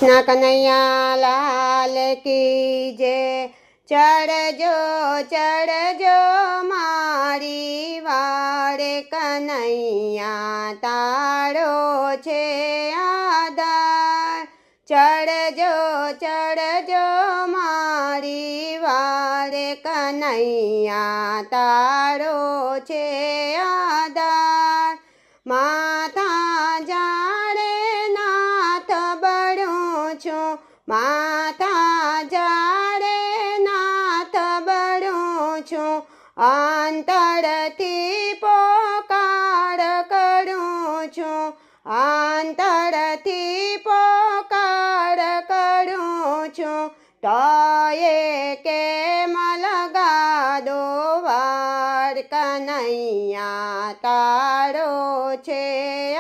कृष्ण कन्हैया लाल की जय। चढ़जो चढ़जो मारी वाड़े कन्हैया तारो छे आधार। चढ़जो चढ़जो मारी वाड़े कन्हैया तारो छे आधार। माथा जाड़े नाथ बळूं छुं, माथा जाड़े नाथ बळूं छुं। अंतरथी पोकार करूं छुं, अंतरथी पोकार करूं छुं। तोये केम लगादो वाड़ कन्हैया तारो छे